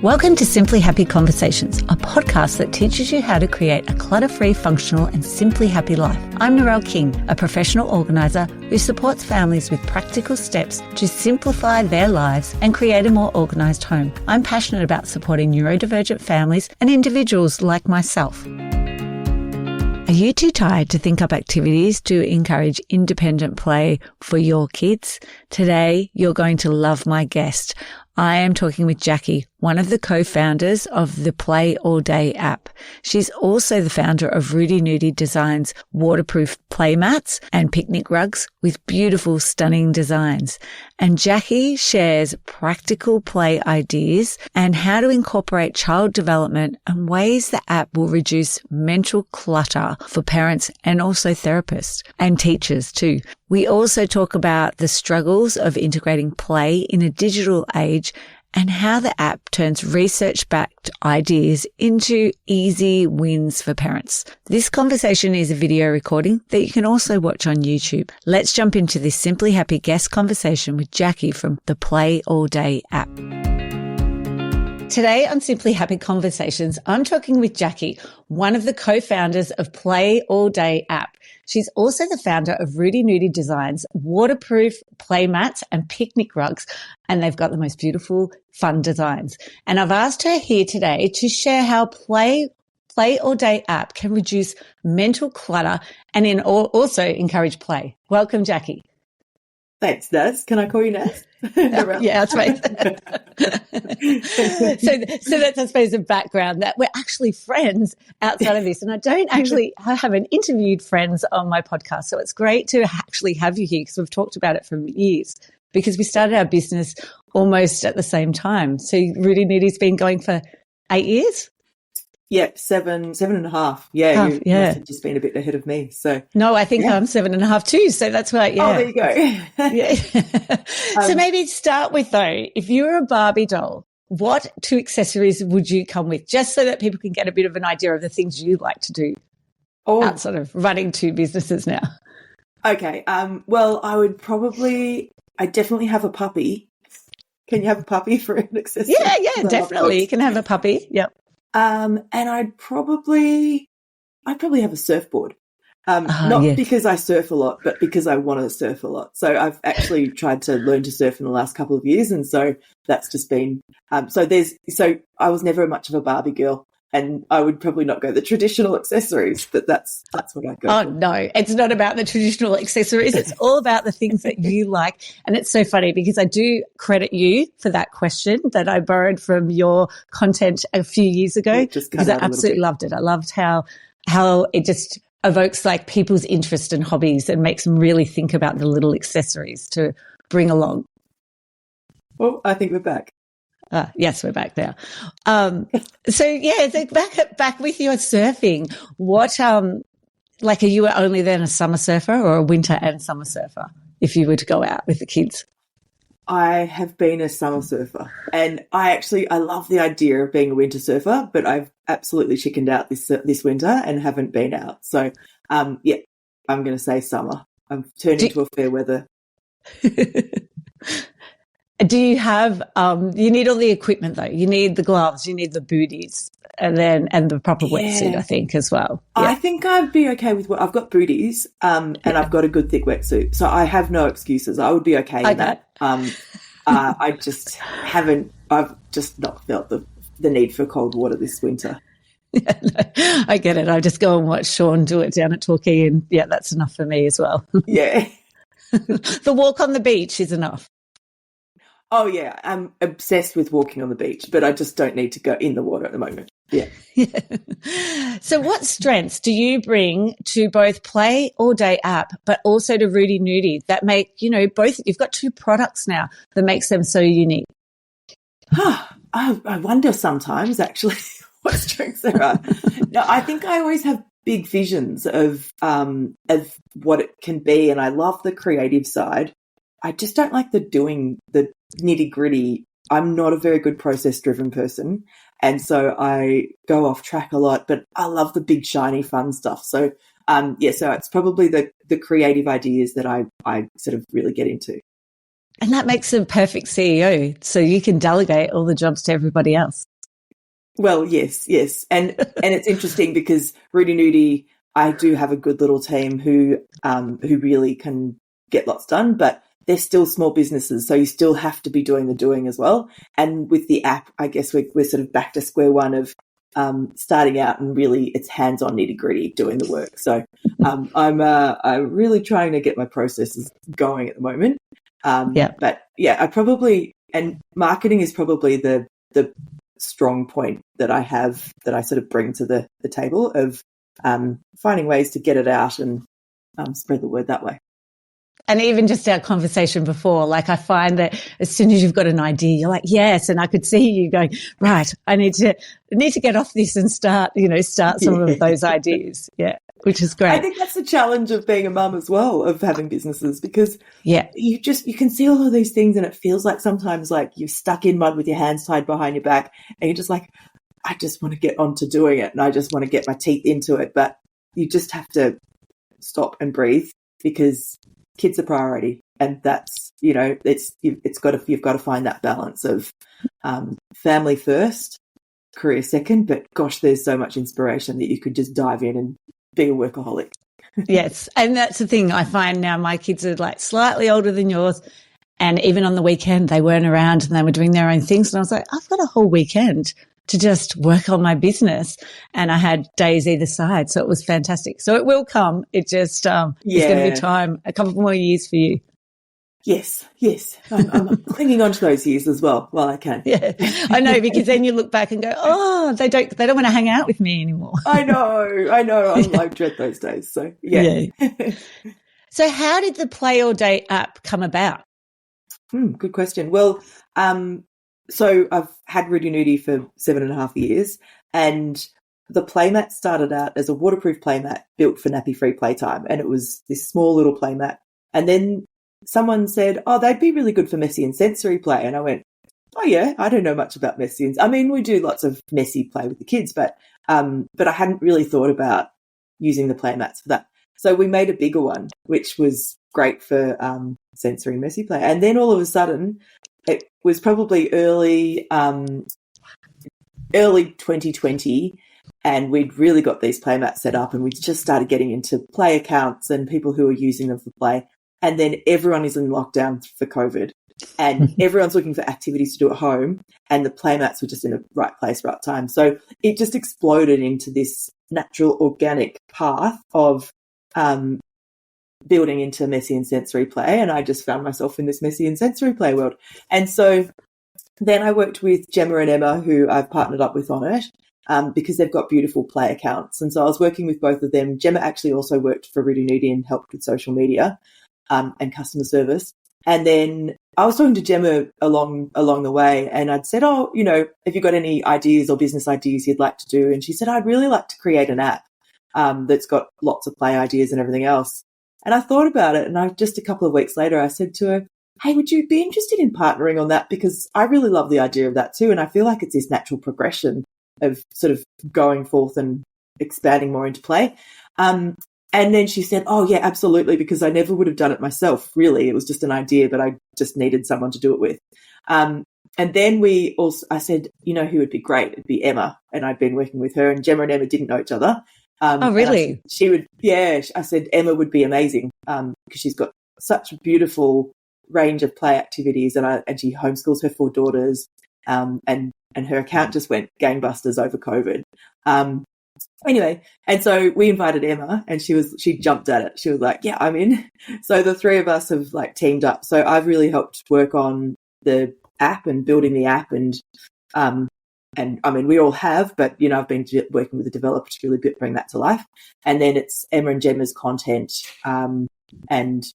Welcome to Simply Happy Conversations, a podcast that teaches you how to create a clutter-free, functional and simply happy life. I'm Narelle King, a professional organiser who supports families with practical steps to simplify their lives and create a more organised home. I'm passionate about supporting neurodivergent families and individuals like myself. Are you too tired to think up activities to encourage independent play for your kids? Today, you're going to love my guest. I am talking with Jacqui, one of the co-founders of the Play All Day app. She's also the founder of Rudy Nudie Designs waterproof play mats and picnic rugs with beautiful, stunning designs. And Jacqui shares practical play ideas and how to incorporate child development and ways the app will reduce mental clutter for parents and also therapists and teachers too. We also talk about the struggles of integrating play in a digital age and how the app turns research-backed ideas into easy wins for parents. This conversation is a video recording that you can also watch on YouTube. Let's jump into this Simply Happy guest conversation with Jacqui from the Play All Day app. Today on Simply Happy Conversations, I'm talking with Jacqui, one of the co-founders of Play All Day app. She's also the founder of Rudy Nudie Designs waterproof play mats and picnic rugs, and they've got the most beautiful, fun designs. And I've asked her here today to share how Play All Day app can reduce mental clutter and also encourage play. Welcome, Jacqui. Thanks, Naz. Can I call you Naz? Yeah, that's right. So that's, I suppose, a background that we're actually friends outside of this. And I don't actually haven't interviewed friends on my podcast. So it's great to actually have you here because we've talked about it for years because we started our business almost at the same time. So Rudy Nudie's been going for 8 years? Yeah, seven and a half. Yeah, you must have just been a bit ahead of me. So no, I think I'm 7.5 too. So that's right. Yeah. Oh, there you go. Yeah. So maybe start with though, if you were a Barbie doll, what 2 accessories would you come with? Just so that people can get a bit of an idea of the things you like to do outside of running 2 businesses now. Okay. Well, I definitely have a puppy. Can you have a puppy for an accessory? Yeah, definitely. You can have a puppy. Yep. And I'd probably have a surfboard. Because I surf a lot, but because I want to surf a lot. So I've actually tried to learn to surf in the last couple of years. And so that's just been, so I was never much of a Barbie girl and I would probably not go the traditional accessories, but that's what I go for. No, it's not about the traditional accessories. It's all about the things that you like. And it's so funny because I do credit you for that question that I borrowed from your content a few years ago because I absolutely loved it. I loved how it just evokes like people's interest and hobbies and makes them really think about the little accessories to bring along. Well, I think we're back. Yes, we're back now. So back with your surfing, what, are you only then a summer surfer or a winter and summer surfer if you were to go out with the kids? I have been a summer surfer and I love the idea of being a winter surfer, but I've absolutely chickened out this winter and haven't been out. So, I'm going to say summer. I'm turning to a fair weather. Do you have, you need all the equipment though. You need the gloves, you need the booties and the proper wetsuit, I think, as well. Yeah. I think I'd be okay with I've got booties, and I've got a good thick wetsuit. So I have no excuses. I would be okay in that. I've just not felt the need for cold water this winter. Yeah, no, I get it. I just go and watch Sean do it down at Torquay and that's enough for me as well. Yeah. The walk on the beach is enough. Oh, yeah. I'm obsessed with walking on the beach, but I just don't need to go in the water at the moment. Yeah. So what strengths do you bring to both Play All Day app, but also to Rudy Nudie that make, both, you've got 2 products now that makes them so unique? I wonder sometimes, actually, what strengths there are. No, I think I always have big visions of what it can be, and I love the creative side. I just don't like the nitty-gritty. I'm not a very good process-driven person, and so I go off track a lot, but I love the big, shiny, fun stuff. So, so it's probably the creative ideas that I sort of really get into. And that makes a perfect CEO. So you can delegate all the jobs to everybody else. Well, yes. And it's interesting because Rudy Nudie, I do have a good little team who really can get lots done, but they're still small businesses. So you still have to be doing the doing as well. And with the app, I guess we're sort of back to square one of starting out, and really it's hands-on nitty-gritty doing the work. So I'm really trying to get my processes going at the moment. But yeah, and marketing is probably the strong point that I have, that I sort of bring to the table of finding ways to get it out and spread the word that way. And even just our conversation before, like I find that as soon as you've got an idea, you're like, yes. And I could see you going, right, I need to get off this and start some of those ideas. Yeah. Which is great. I think that's the challenge of being a mum as well, of having businesses, because you can see all of these things and it feels like sometimes like you're stuck in mud with your hands tied behind your back and you're just like, I just want to get on to doing it and I just want to get my teeth into it. But you just have to stop and breathe, because kids are priority, and that's, you've got to find that balance of family first, career second. But gosh, there's so much inspiration that you could just dive in and be a workaholic. Yes. And that's the thing I find now. My kids are like slightly older than yours. And even on the weekend, they weren't around and they were doing their own things. And I was like, I've got a whole weekend to just work on my business. And I had days either side. So it was fantastic. So it will come. It just, it's going to be time, a couple more years for you. Yes. I'm clinging on to those years as well while I can. Yeah, I know, because then you look back and go, oh, they don't want to hang out with me anymore. I know. I dread those days. So yeah. So how did the Play All Day app come about? Good question. Well, so I've had Rudy Nudie for 7.5 years, and the playmat started out as a waterproof playmat built for nappy-free playtime, and it was this small little playmat. And then someone said, oh, they'd be really good for messy and sensory play. And I went, oh yeah, I don't know much about messy. I mean, we do lots of messy play with the kids, but I hadn't really thought about using the playmats for that. So we made a bigger one, which was great for sensory and messy play. And then all of a sudden, it was probably early 2020, and we'd really got these playmats set up, and we just started getting into play accounts and people who were using them for play. And then everyone is in lockdown for COVID, and everyone's looking for activities to do at home, and the playmats were just in the right place, right time. So it just exploded into this natural, organic path of building into messy and sensory play. And I just found myself in this messy and sensory play world. And so then I worked with Gemma and Emma, who I've partnered up with on it, because they've got beautiful play accounts. And so I was working with both of them. Gemma actually also worked for Rudy Nudie and helped with social media and customer service. And then I was talking to Gemma along the way, and I'd said, oh, have you got any ideas or business ideas you'd like to do? And she said, I'd really like to create an app that's got lots of play ideas and everything else. And I thought about it, and just a couple of weeks later, I said to her, hey, would you be interested in partnering on that? Because I really love the idea of that too. And I feel like it's this natural progression of sort of going forth and expanding more into play. And then she said, oh, yeah, absolutely, because I never would have done it myself, really. It was just an idea, but I just needed someone to do it with. And then I said, who would be great? It'd be Emma. And I'd been working with her, and Gemma and Emma didn't know each other. Oh, really? I said Emma would be amazing because she's got such a beautiful range of play activities, and she homeschools her 4 daughters, and her account just went gangbusters over COVID. Anyway, and so we invited Emma, and she jumped at it. She was like, yeah, I'm in. So the 3 of us have like teamed up. So I've really helped work on the app and building the app, and I mean, we all have, but, I've been working with the developer to really bring that to life. And then it's Emma and Gemma's content, and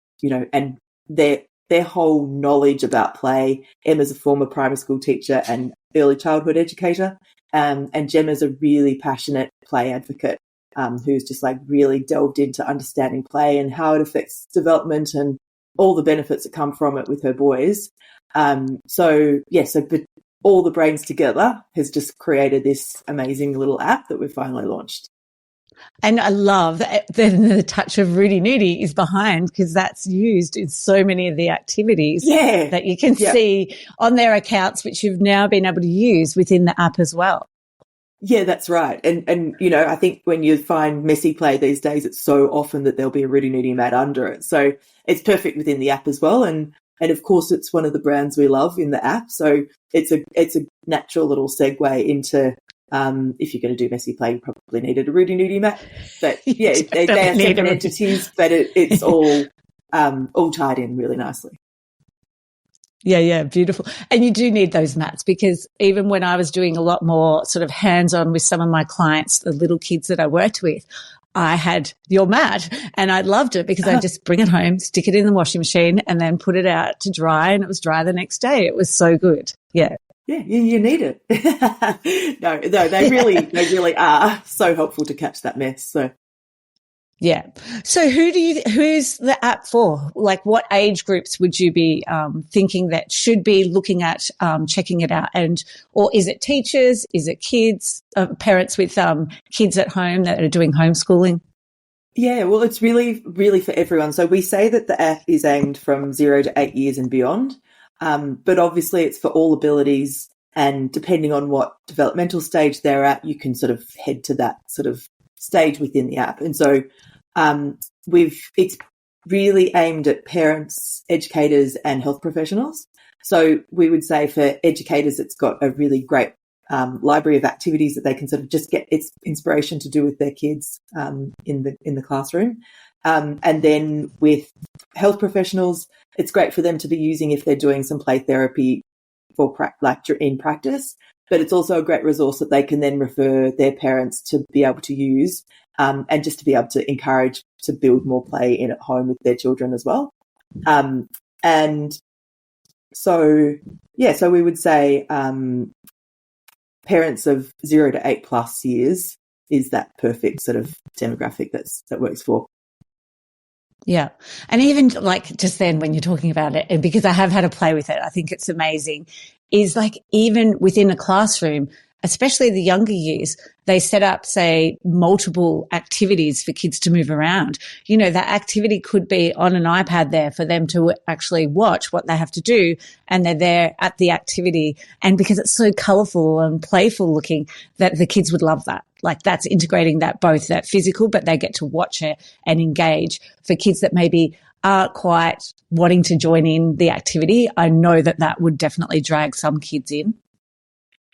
their whole knowledge about play. Emma's a former primary school teacher and early childhood educator. And Gemma's a really passionate play advocate, who's just like really delved into understanding play and how it affects development and all the benefits that come from it with her boys. But all the brains together has just created this amazing little app that we've finally launched. And I love that the touch of Rudy Nudie is behind, because that's used in so many of the activities that you can see on their accounts, which you've now been able to use within the app as well. Yeah, that's right. And you know, I think when you find messy play these days, it's so often that there'll be a Rudy Nudie mat under it. So it's perfect within the app as well. And of course, it's one of the brands we love in the app. So it's a natural little segue into if you're going to do messy play, you probably needed a Rudy Nudie mat. But yeah, they are separate entities, but it's all tied in really nicely. Yeah, beautiful. And you do need those mats, because even when I was doing a lot more sort of hands-on with some of my clients, the little kids that I worked with, I had your mat and I loved it because I just bring it home, stick it in the washing machine and then put it out to dry, and it was dry the next day. It was so good. Yeah. Yeah, you need it. No, they really are so helpful to catch that mess. So. Yeah. So who's the app for? Like, what age groups would you be thinking that should be looking at checking it out? Or is it teachers? Is it kids, parents with kids at home that are doing homeschooling? Yeah, well, it's really, really for everyone. So we say that the app is aimed from 0 to 8 years and beyond. But obviously it's for all abilities, and depending on what developmental stage they're at, you can sort of head to that sort of stage within the app. And so it's really aimed at parents, educators and health professionals. So we would say for educators, it's got a really great library of activities that they can sort of just get its inspiration to do with their kids in the classroom. And then with health professionals, it's great for them to be using if they're doing some play therapy in practice. But it's also a great resource that they can then refer their parents to be able to use, and just to be able to encourage to build more play in at home with their children as well. And so we would say parents of 0 to 8 plus years is that perfect sort of demographic that works for. Yeah. And even like just then when you're talking about it, and because I have had a play with it, I think it's amazing, is like even within a classroom, especially the younger years, they set up, say, multiple activities for kids to move around. You know, that activity could be on an iPad there for them to actually watch what they have to do, and they're there at the activity. And because it's so colourful and playful looking, that the kids would love that. Like, that's integrating that, both that physical, but they get to watch it and engage. For kids that maybe aren't quite wanting to join in the activity, I know that would definitely drag some kids in.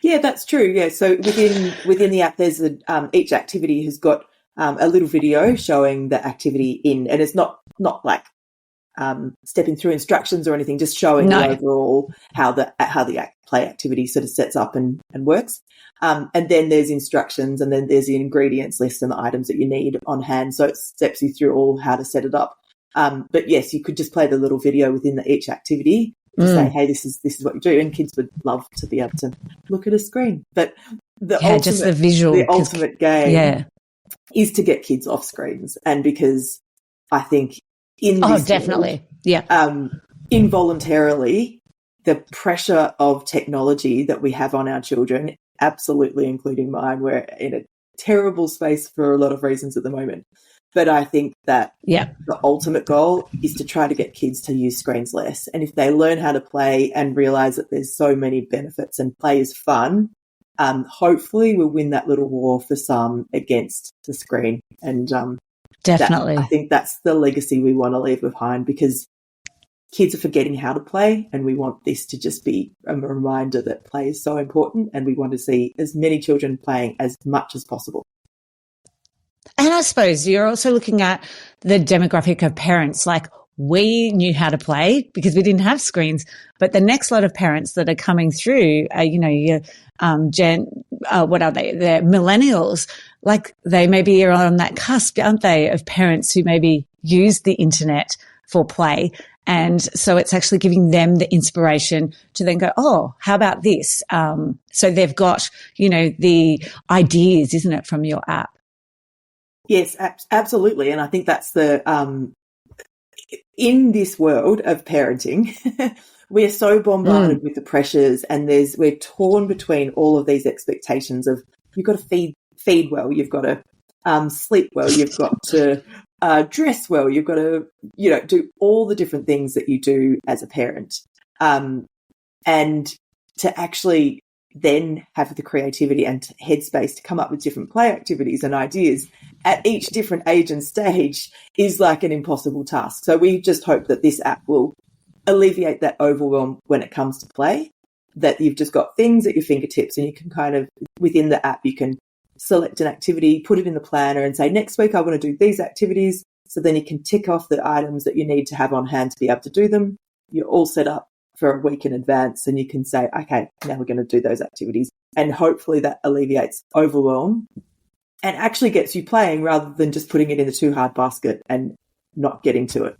Yeah, that's true. Yeah, so within the app, there's each activity has got a little video showing the activity and it's not like stepping through instructions or anything, just showing the overall how the play activity sort of sets up and works. And then there's instructions, and then there's the ingredients list and the items that you need on hand. So it steps you through all how to set it up. But yes, you could just play the little video within each activity to say, hey, this is what you do, and kids would love to be able to look at a screen. But the ultimate game is to get kids off screens, and because I think definitely, involuntarily, the pressure of technology that we have on our children, absolutely including mine, we're in a terrible space for a lot of reasons at the moment. But I think that the ultimate goal is to try to get kids to use screens less. And if they learn how to play and realise that there's so many benefits and play is fun, hopefully we'll win that little war for some against the screen. And definitely, I think that's the legacy we want to leave behind, because kids are forgetting how to play, and we want this to just be a reminder that play is so important, and we want to see as many children playing as much as possible. And I suppose you're also looking at the demographic of parents. Like, we knew how to play because we didn't have screens, but the next lot of parents that are coming through, your what are they? They're millennials. Like, they maybe are on that cusp, aren't they, of parents who maybe use the internet for play. And so it's actually giving them the inspiration to then go, oh, how about this? So they've got, the ideas, isn't it, from your app? Yes, absolutely. And I think that's in this world of parenting, we are so bombarded with the pressures, and we're torn between all of these expectations of, you've got to feed well, you've got to sleep well, you've got to dress well, you've got to, do all the different things that you do as a parent. And to actually then have the creativity and headspace to come up with different play activities and ideas at each different age and stage is like an impossible task. So we just hope that this app will alleviate that overwhelm when it comes to play, that you've just got things at your fingertips and you can kind of, within the app, you can select an activity, put it in the planner and say, next week I want to do these activities. So then you can tick off the items that you need to have on hand to be able to do them. You're all set up for a week in advance and you can say, okay, now we're going to do those activities. And hopefully that alleviates overwhelm and actually gets you playing rather than just putting it in the too hard basket and not getting to it.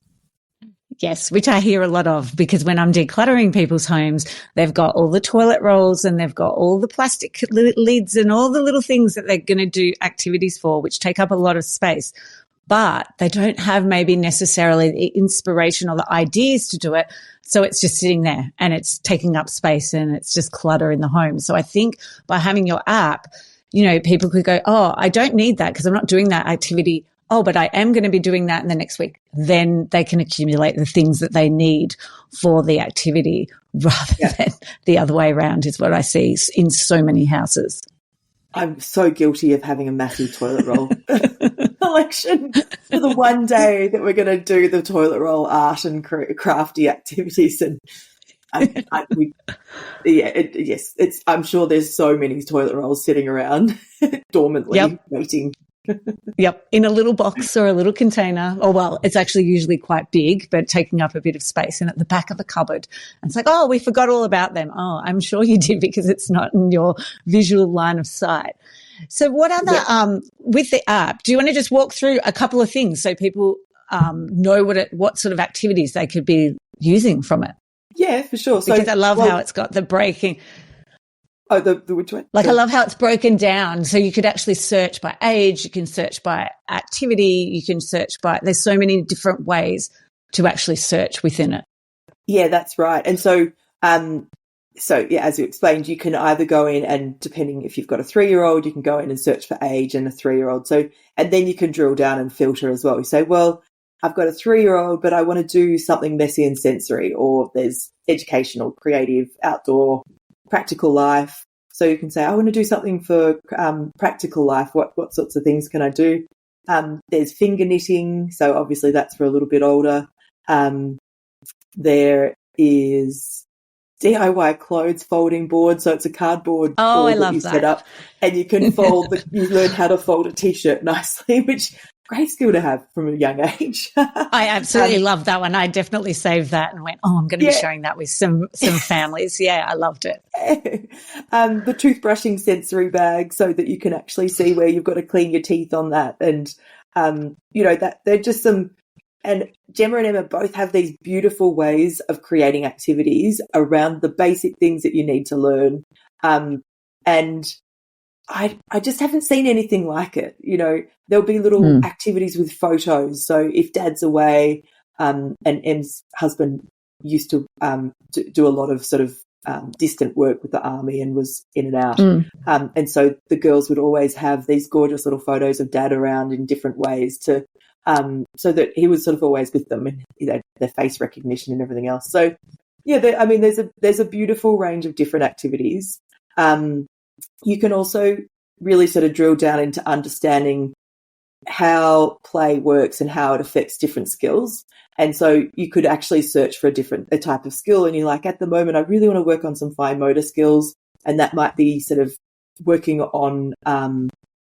Yes, which I hear a lot of, because when I'm decluttering people's homes, they've got all the toilet rolls and they've got all the plastic lids and all the little things that they're going to do activities for, which take up a lot of space. But they don't have maybe necessarily the inspiration or the ideas to do it. So it's just sitting there and it's taking up space and it's just clutter in the home. So I think by having your app, people could go, oh, I don't need that because I'm not doing that activity. Oh, but I am going to be doing that in the next week. Then they can accumulate the things that they need for the activity rather than the other way around is what I see in so many houses. I'm so guilty of having a massive toilet roll collection for the one day that we're going to do the toilet roll art and crafty activities. And I'm sure there's so many toilet rolls sitting around dormantly waiting. Yep, in a little box or a little container. Oh, well, it's actually usually quite big, but taking up a bit of space and at the back of the cupboard. And it's like, oh, we forgot all about them. Oh, I'm sure you did because it's not in your visual line of sight. So what other, with the app, do you want to just walk through a couple of things so people know what sort of activities they could be using from it? Yeah, for sure. Because I love how it's got the breaking. Oh, the which one? I love how it's broken down. So you could actually search by age, you can search by activity, you can search there's so many different ways to actually search within it. Yeah, that's right. And so, as you explained, you can either go in and depending if you've got a 3-year-old, you can go in and search for age and a 3-year-old. So, and then you can drill down and filter as well. You say, well, I've got a 3-year-old, but I want to do something messy and sensory, or there's educational, creative, outdoor, practical life. So you can say, I want to do something for practical life. What sorts of things can I do? There's finger knitting. So obviously that's for a little bit older. There is DIY clothes folding board. So it's a cardboard board that you set up and you can you learn how to fold a T-shirt nicely, which great skill to have from a young age. I absolutely love that one. I definitely saved that and went, I'm going to be sharing that with some families. Yeah, I loved it. The toothbrushing sensory bag so that you can actually see where you've got to clean your teeth on that. And, that they're just and Gemma and Emma both have these beautiful ways of creating activities around the basic things that you need to learn. And I just haven't seen anything like it. There'll be little activities with photos. So if Dad's away, and Em's husband used to do a lot of sort of distant work with the army and was in and out. And so the girls would always have these gorgeous little photos of Dad around in different ways to so that he was sort of always with them and their face recognition and everything else. So there's a beautiful range of different activities. You can also really sort of drill down into understanding how play works and how it affects different skills. And so you could actually search for a type of skill and you're like, at the moment, I really want to work on some fine motor skills. And that might be sort of working on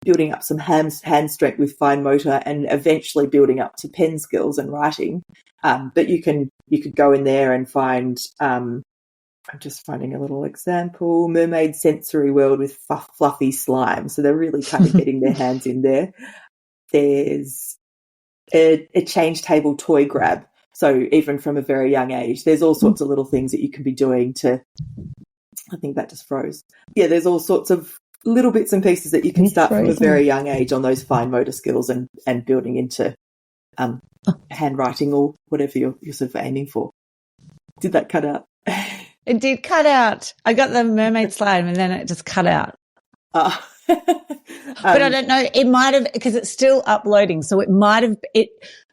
building up some hand strength with fine motor and eventually building up to pen skills and writing. But you could go in there and find, I'm just finding a little example, mermaid sensory world with fluffy slime. So they're really kind of getting their hands in there. There's a change table toy grab. So even from a very young age, there's all sorts of little things that you can be doing I think that just froze. Yeah, there's all sorts of little bits and pieces that you can start from a very young age on those fine motor skills and building into handwriting or whatever you're sort of aiming for. Did that cut out? It did cut out. I got the mermaid slime and then it just cut out. But I don't know. It might have, because it's still uploading. So it might have,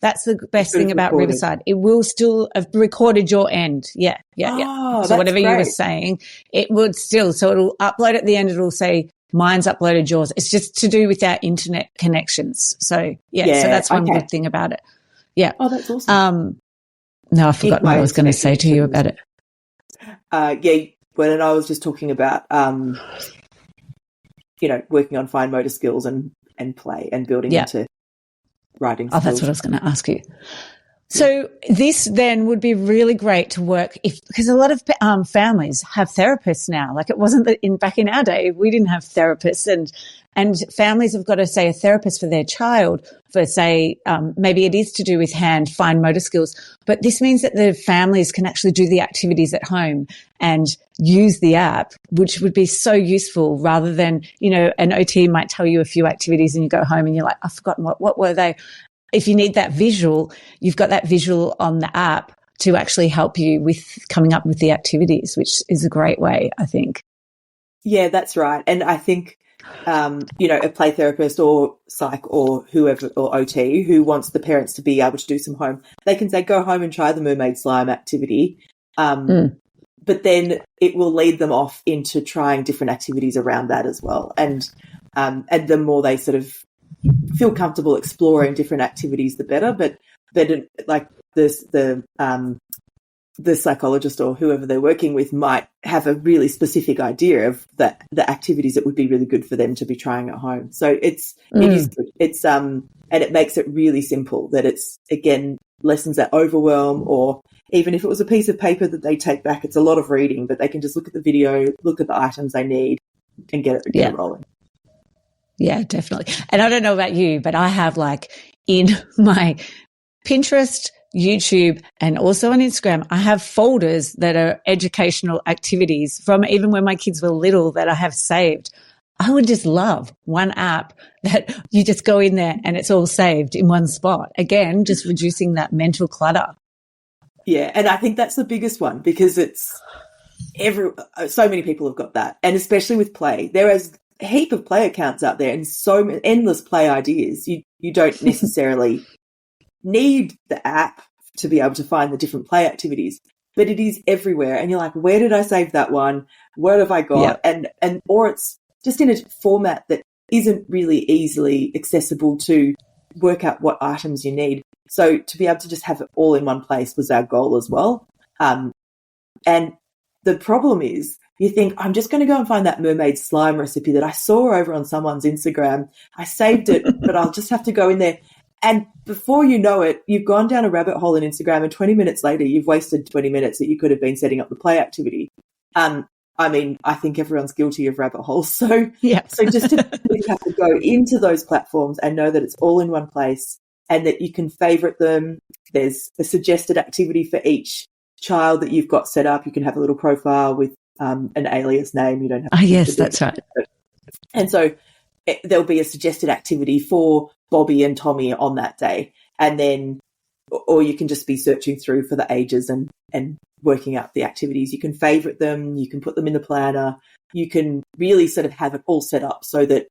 that's the best thing about recorded. Riverside. It will still have recorded your end. Yeah. Oh, So whatever great. you were saying, it would still, so it'll upload at the end. It'll say, mine's uploaded yours. It's just to do with our internet connections. So so that's one good thing about it. Yeah. Oh, that's awesome. No, I've forgotten what I was going to say to you about it. When I was just talking about, working on fine motor skills and play and building into writing skills. Oh, that's what I was going to ask you. So this then would be really great to work because a lot of families have therapists now. Like it wasn't that back in our day, we didn't have therapists and families have got to say a therapist for their child for say, maybe it is to do with fine motor skills, but this means that the families can actually do the activities at home and use the app, which would be so useful rather than, an OT might tell you a few activities and you go home and you're like, I've forgotten what were they? If you need that visual, you've got that visual on the app to actually help you with coming up with the activities, which is a great way, I think. Yeah, that's right. And I think, a play therapist or psych or whoever or OT who wants the parents to be able to do some home, they can say, go home and try the mermaid slime activity. But then it will lead them off into trying different activities around that as well. And the more they sort of feel comfortable exploring different activities, the better. But like the psychologist or whoever they're working with might have a really specific idea of the activities that would be really good for them to be trying at home. So it is good. It's and it makes it really simple that it's again lessons that overwhelm, or even if it was a piece of paper that they take back, it's a lot of reading, but they can just look at the video, look at the items they need and get it rolling. Yeah, definitely. And I don't know about you, but I have in my Pinterest, YouTube, and also on Instagram, I have folders that are educational activities from even when my kids were little that I have saved. I would just love one app that you just go in there and it's all saved in one spot. Again, just reducing that mental clutter. Yeah, and I think that's the biggest one because it's so many people have got that, and especially with play. There is a heap of play accounts out there and so many, endless play ideas. You don't necessarily need the app to be able to find the different play activities, but it is everywhere. And you're like, where did I save that one? What have I got? Yep. And or it's just in a format that isn't really easily accessible to work out what items you need. So to be able to just have it all in one place was our goal as well. And the problem is, you think, I'm just going to go and find that mermaid slime recipe that I saw over on someone's Instagram. I saved it, but I'll just have to go in there. And before you know it, you've gone down a rabbit hole in Instagram, and 20 minutes later, you've wasted 20 minutes that you could have been setting up the play activity. I mean, I think everyone's guilty of rabbit holes. So just to have to go into those platforms and know that it's all in one place and that you can favorite them. There's a suggested activity for each child that you've got set up. You can have a little profile with an alias name. You don't have to. Oh, yes, that's right. And so there'll be a suggested activity for Bobby and Tommy on that day. And then, or you can just be searching through for the ages and working out the activities. You can favorite them. You can put them in the planner. You can really sort of have it all set up so that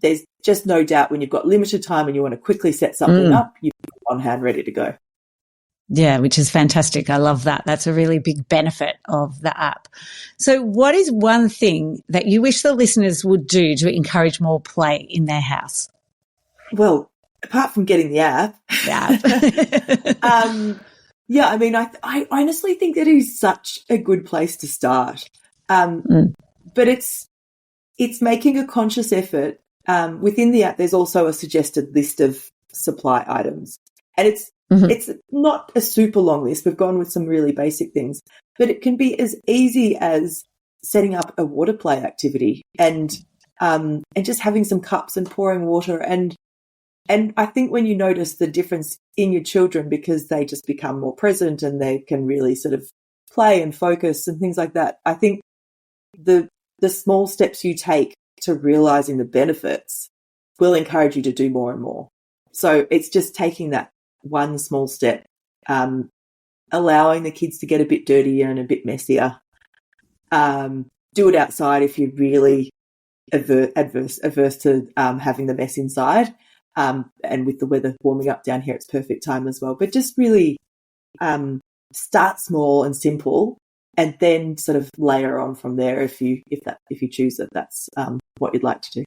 there's just no doubt when you've got limited time and you want to quickly set something up, you've got it on hand ready to go. Yeah, which is fantastic. I love that. That's a really big benefit of the app. So what is one thing that you wish the listeners would do to encourage more play in their house? Well, apart from getting the app. I mean, I honestly think that is such a good place to start. But it's making a conscious effort. Within the app, there's also a suggested list of supply items. And it's not a super long list. We've gone with some really basic things. But it can be as easy as setting up a water play activity and just having some cups and pouring water. And I think when you notice the difference in your children because they just become more present and they can really sort of play and focus and things like that, I think the small steps you take to realizing the benefits will encourage you to do more and more. So it's just taking that one small step, allowing the kids to get a bit dirtier and a bit messier. Do it outside if you really averse to having the mess inside. And with the weather warming up down here, it's perfect time as well. But just really start small and simple, and then sort of layer on from there if you choose that that's what you'd like to do.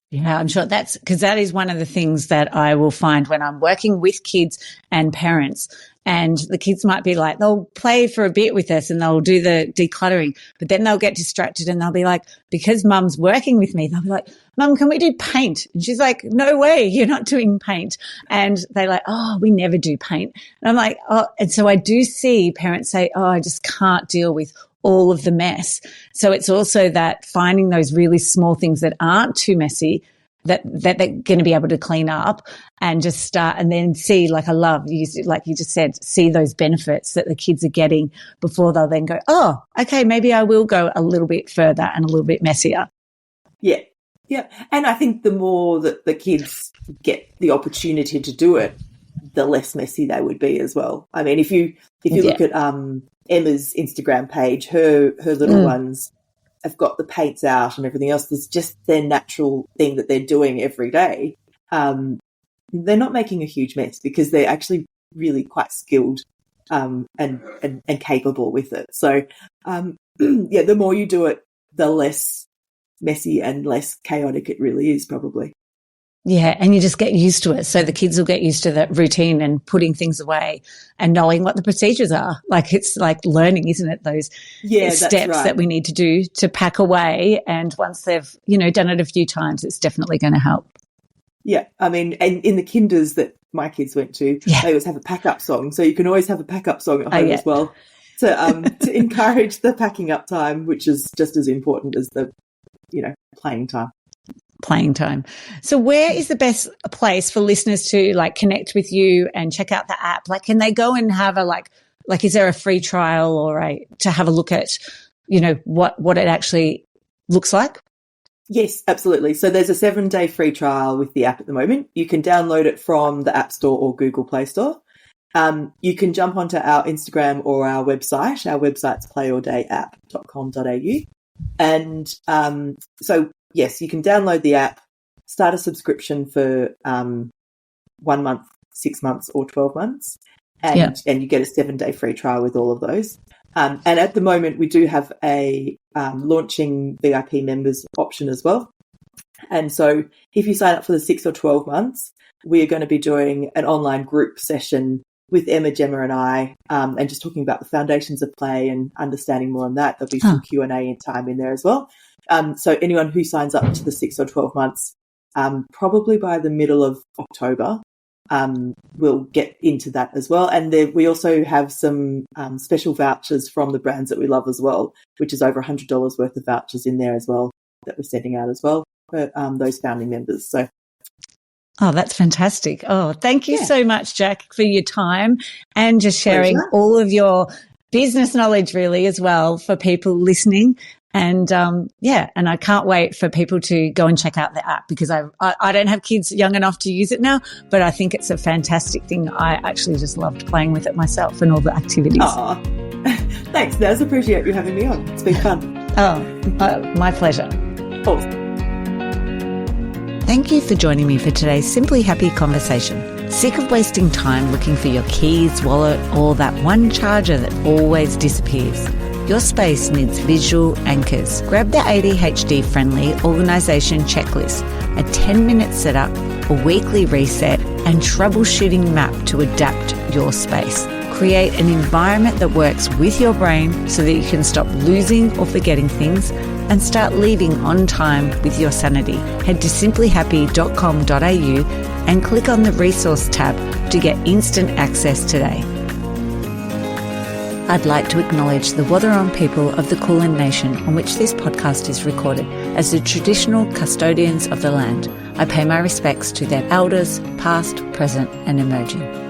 Yeah, I'm sure because that is one of the things that I will find when I'm working with kids and parents. And the kids might be like, they'll play for a bit with us and they'll do the decluttering, but then they'll get distracted and they'll be like, because mum's working with me, they'll be like, Mum, can we do paint? And she's like, no way, you're not doing paint. And they're like, oh, we never do paint. And I'm like, oh, and so I do see parents say, oh, I just can't deal with all of the mess. So it's also that finding those really small things that aren't too messy that they're going to be able to clean up and just start, and then see, like like you just said, see those benefits that the kids are getting before they'll then go, oh, okay, maybe I will go a little bit further and a little bit messier. Yeah. Yeah. And I think the more that the kids get the opportunity to do it, the less messy they would be as well. I mean, if you look at Emma's Instagram page, her little ones have got the paints out and everything else. There's just their natural thing that they're doing every day. They're not making a huge mess because they're actually really quite skilled and capable with it. So, the more you do it, the less messy and less chaotic it really is, probably. Yeah, and you just get used to it. So the kids will get used to that routine and putting things away and knowing what the procedures are. Like, it's like learning, isn't it? Those steps that we need to do to pack away. And once they've, done it a few times, it's definitely going to help. Yeah, I mean, and in the kinders that my kids went to, they always have a pack-up song. So you can always have a pack-up song at home as well to encourage the packing up time, which is just as important as the, playing time. So where is the best place for listeners to connect with you and check out the app? Can they go and have a is there a free trial or to have a look at, what it actually looks like? Yes, absolutely. So there's a 7-day free trial with the app at the moment. You can download it from the App Store or Google Play Store. You can jump onto our Instagram or our website. Our website's playordayapp.com.au. And so, yes, you can download the app, start a subscription for 1 month, 6 months or 12 months, and you get a 7-day free trial with all of those. And at the moment, we do have a launching VIP members option as well. And so if you sign up for the 6 or 12 months, we are going to be doing an online group session with Emma, Gemma and I, and just talking about the foundations of play and understanding more on that. There'll be some Q&A time in there as well. So anyone who signs up to the 6 or 12 months, probably by the middle of October, we'll get into that as well. And we also have some special vouchers from the brands that we love as well, which is over $100 worth of vouchers in there as well that we're sending out as well for those founding members. So. Oh, that's fantastic. Oh, thank you so much, Jack, for your time and just sharing all of your business knowledge really as well for people listening. And and I can't wait for people to go and check out the app because I don't have kids young enough to use it now, but I think it's a fantastic thing. I actually just loved playing with it myself and all the activities. Oh, thanks, Naz. Appreciate you having me on. It's been fun. My pleasure. Awesome. Thank you for joining me for today's Simply Happy conversation. Sick of wasting time looking for your keys, wallet, or that one charger that always disappears? Your space needs visual anchors. Grab the ADHD-friendly organisation checklist, a 10-minute setup, a weekly reset, and troubleshooting map to adapt your space. Create an environment that works with your brain so that you can stop losing or forgetting things and start leading on time with your sanity. Head to simplyhappy.com.au and click on the resource tab to get instant access today. I'd like to acknowledge the Wathaurong people of the Kulin Nation on which this podcast is recorded as the traditional custodians of the land. I pay my respects to their elders, past, present and emerging.